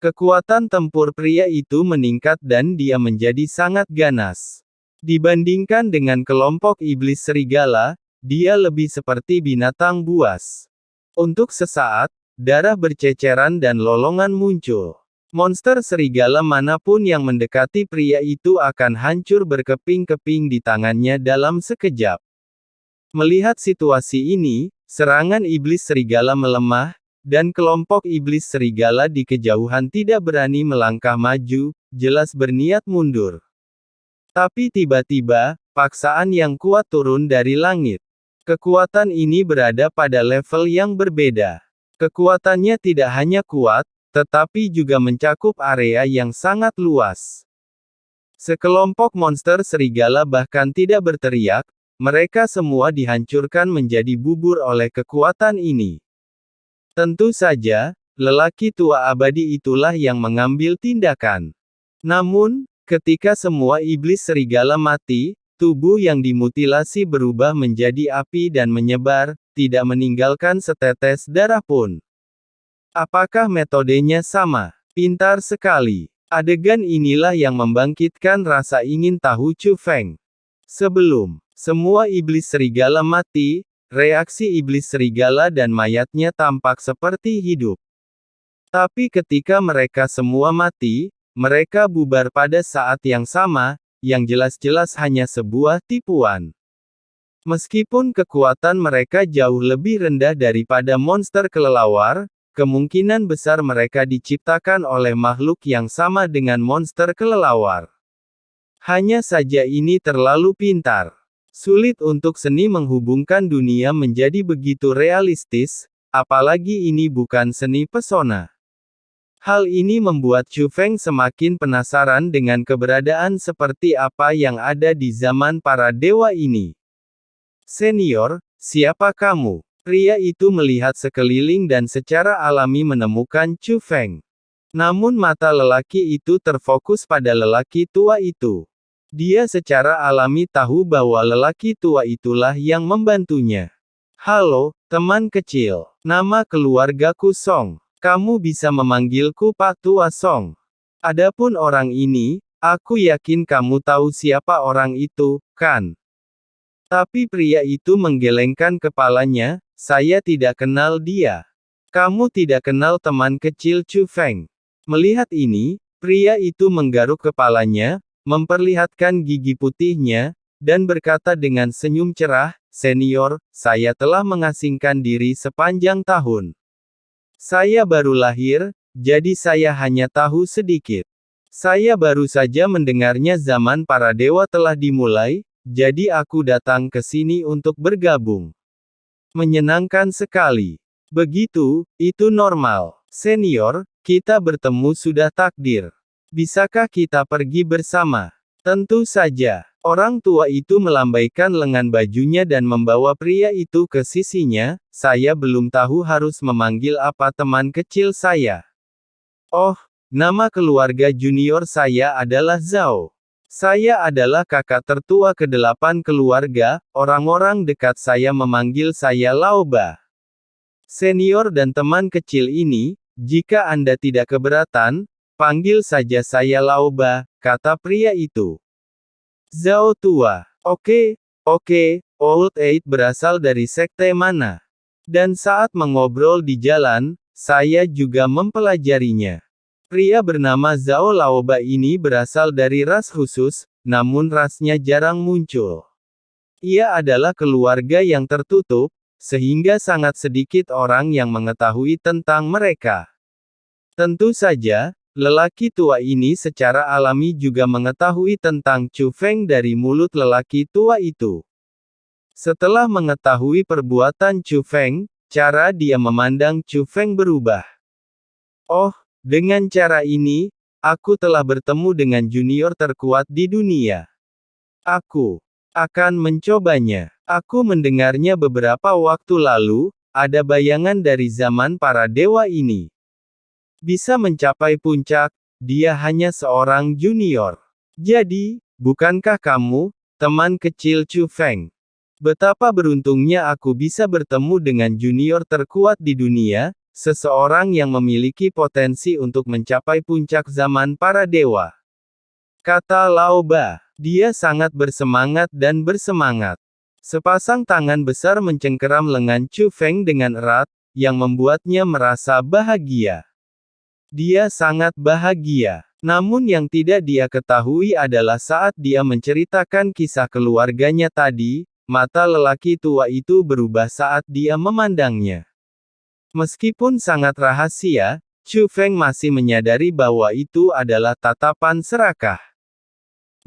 Kekuatan tempur pria itu meningkat dan dia menjadi sangat ganas. Dibandingkan dengan kelompok iblis serigala, dia lebih seperti binatang buas. Untuk sesaat, darah berceceran dan lolongan muncul. Monster serigala manapun yang mendekati pria itu akan hancur berkeping-keping di tangannya dalam sekejap. Melihat situasi ini, serangan iblis serigala melemah, dan kelompok iblis serigala di kejauhan tidak berani melangkah maju, jelas berniat mundur. Tapi tiba-tiba, paksaan yang kuat turun dari langit. Kekuatan ini berada pada level yang berbeda. Kekuatannya tidak hanya kuat, tetapi juga mencakup area yang sangat luas. Sekelompok monster serigala bahkan tidak berteriak, mereka semua dihancurkan menjadi bubur oleh kekuatan ini. Tentu saja, lelaki tua abadi itulah yang mengambil tindakan. Namun, ketika semua iblis serigala mati, tubuh yang dimutilasi berubah menjadi api dan menyebar, tidak meninggalkan setetes darah pun. Apakah metodenya sama? Pintar sekali. Adegan inilah yang membangkitkan rasa ingin tahu Chu Feng. Sebelum semua iblis serigala mati, reaksi iblis serigala dan mayatnya tampak seperti hidup. Tapi ketika mereka semua mati, mereka bubar pada saat yang sama, yang jelas-jelas hanya sebuah tipuan. Meskipun kekuatan mereka jauh lebih rendah daripada monster kelelawar, kemungkinan besar mereka diciptakan oleh makhluk yang sama dengan monster kelelawar. Hanya saja ini terlalu pintar. Sulit untuk seni menghubungkan dunia menjadi begitu realistis, apalagi ini bukan seni pesona. Hal ini membuat Chu Feng semakin penasaran dengan keberadaan seperti apa yang ada di zaman para dewa ini. Senior, siapa kamu? Pria itu melihat sekeliling dan secara alami menemukan Chu Feng. Namun mata lelaki itu terfokus pada lelaki tua itu. Dia secara alami tahu bahwa lelaki tua itulah yang membantunya. Halo, teman kecil. Nama keluargaku Song. Kamu bisa memanggilku Pak Tua Song. Adapun orang ini, aku yakin kamu tahu siapa orang itu, kan? Tapi pria itu menggelengkan kepalanya, saya tidak kenal dia. Kamu tidak kenal teman kecil Chu Feng. Melihat ini, pria itu menggaruk kepalanya, memperlihatkan gigi putihnya, dan berkata dengan senyum cerah, "Senior, saya telah mengasingkan diri sepanjang tahun. Saya baru lahir, jadi saya hanya tahu sedikit. Saya baru saja mendengarnya zaman para dewa telah dimulai, jadi aku datang ke sini untuk bergabung." Menyenangkan sekali. Begitu, itu normal. Senior, kita bertemu sudah takdir. Bisakah kita pergi bersama? Tentu saja. Orang tua itu melambaikan lengan bajunya dan membawa pria itu ke sisinya. Saya belum tahu harus memanggil apa teman kecil saya. Oh, nama keluarga junior saya adalah Zhao. Saya adalah kakak tertua ke-8 keluarga, orang-orang dekat saya memanggil saya Laoba. Senior dan teman kecil ini, jika Anda tidak keberatan, panggil saja saya Laoba, kata pria itu. Zhao tua. Oke, Old Eight berasal dari sekte mana? Dan saat mengobrol di jalan, saya juga mempelajarinya. Pria bernama Zhao Laoba ini berasal dari ras khusus, namun rasnya jarang muncul. Ia adalah keluarga yang tertutup, sehingga sangat sedikit orang yang mengetahui tentang mereka. Tentu saja, lelaki tua ini secara alami juga mengetahui tentang Chu Feng dari mulut lelaki tua itu. Setelah mengetahui perbuatan Chu Feng, cara dia memandang Chu Feng berubah. Oh, dengan cara ini, aku telah bertemu dengan junior terkuat di dunia. Aku akan mencobanya. Aku mendengarnya beberapa waktu lalu, ada bayangan dari zaman para dewa ini. Bisa mencapai puncak, dia hanya seorang junior. Jadi, bukankah kamu, teman kecil Chu Feng? Betapa beruntungnya aku bisa bertemu dengan junior terkuat di dunia, seseorang yang memiliki potensi untuk mencapai puncak zaman para dewa. Kata Laoba. Dia sangat bersemangat dan bersemangat. Sepasang tangan besar mencengkeram lengan Chu Feng dengan erat, yang membuatnya merasa bahagia. Dia sangat bahagia. Namun yang tidak dia ketahui adalah saat dia menceritakan kisah keluarganya tadi, mata lelaki tua itu berubah saat dia memandangnya. Meskipun sangat rahasia, Chu Feng masih menyadari bahwa itu adalah tatapan serakah.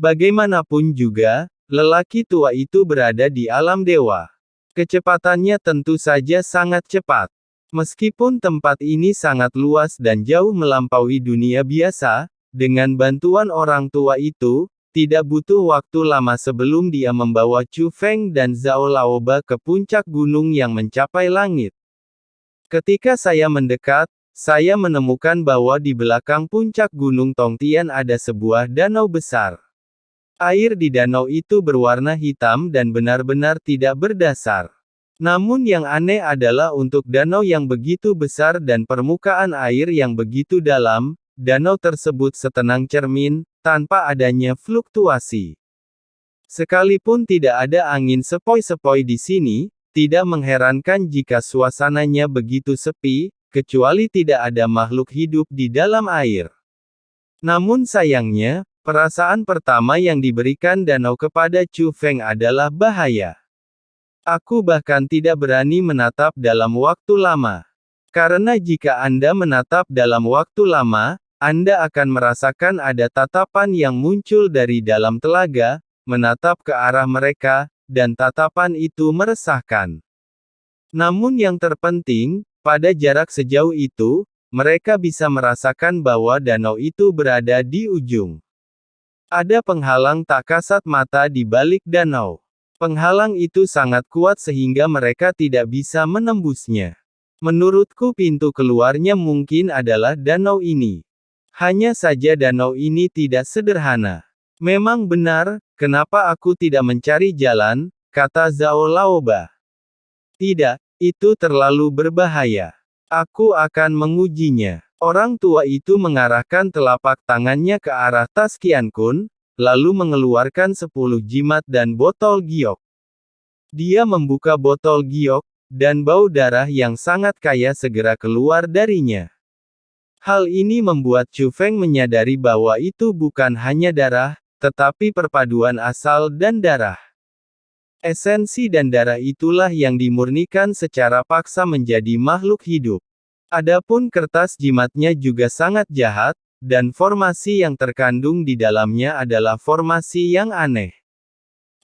Bagaimanapun juga, lelaki tua itu berada di alam dewa. Kecepatannya tentu saja sangat cepat. Meskipun tempat ini sangat luas dan jauh melampaui dunia biasa, dengan bantuan orang tua itu, tidak butuh waktu lama sebelum dia membawa Chu Feng dan Zhao Laoba ke puncak gunung yang mencapai langit. Ketika saya mendekat, saya menemukan bahwa di belakang puncak gunung Tongtian ada sebuah danau besar. Air di danau itu berwarna hitam dan benar-benar tidak berdasar. Namun yang aneh adalah untuk danau yang begitu besar dan permukaan air yang begitu dalam, danau tersebut setenang cermin, tanpa adanya fluktuasi. Sekalipun tidak ada angin sepoi-sepoi di sini, tidak mengherankan jika suasananya begitu sepi, kecuali tidak ada makhluk hidup di dalam air. Namun sayangnya, perasaan pertama yang diberikan danau kepada Chu Feng adalah bahaya. Aku bahkan tidak berani menatap dalam waktu lama. Karena jika Anda menatap dalam waktu lama, Anda akan merasakan ada tatapan yang muncul dari dalam telaga, menatap ke arah mereka, dan tatapan itu meresahkan. Namun yang terpenting, pada jarak sejauh itu, mereka bisa merasakan bahwa danau itu berada di ujung. Ada penghalang tak kasat mata di balik danau. Penghalang itu sangat kuat sehingga mereka tidak bisa menembusnya. Menurutku pintu keluarnya mungkin adalah danau ini. Hanya saja danau ini tidak sederhana. Memang benar, kenapa aku tidak mencari jalan, kata Zhao Laoba. Tidak, itu terlalu berbahaya. Aku akan mengujinya. Orang tua itu mengarahkan telapak tangannya ke arah tas Qian Kun, lalu mengeluarkan 10 jimat dan botol giok. Dia membuka botol giok, dan bau darah yang sangat kaya segera keluar darinya. Hal ini membuat Chu Feng menyadari bahwa itu bukan hanya darah, tetapi perpaduan asal dan darah. Esensi dan darah itulah yang dimurnikan secara paksa menjadi makhluk hidup. Adapun kertas jimatnya juga sangat jahat, dan formasi yang terkandung di dalamnya adalah formasi yang aneh.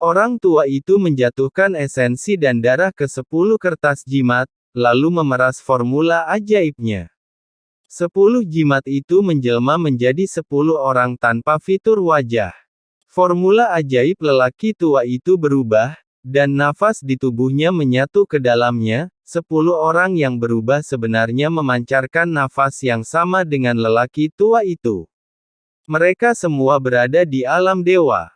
Orang tua itu menjatuhkan esensi dan darah ke 10 kertas jimat, lalu memeras formula ajaibnya. 10 jimat itu menjelma menjadi 10 orang tanpa fitur wajah. Formula ajaib lelaki tua itu berubah, dan nafas di tubuhnya menyatu ke dalamnya. 10 orang yang berubah sebenarnya memancarkan nafas yang sama dengan lelaki tua itu. Mereka semua berada di alam dewa.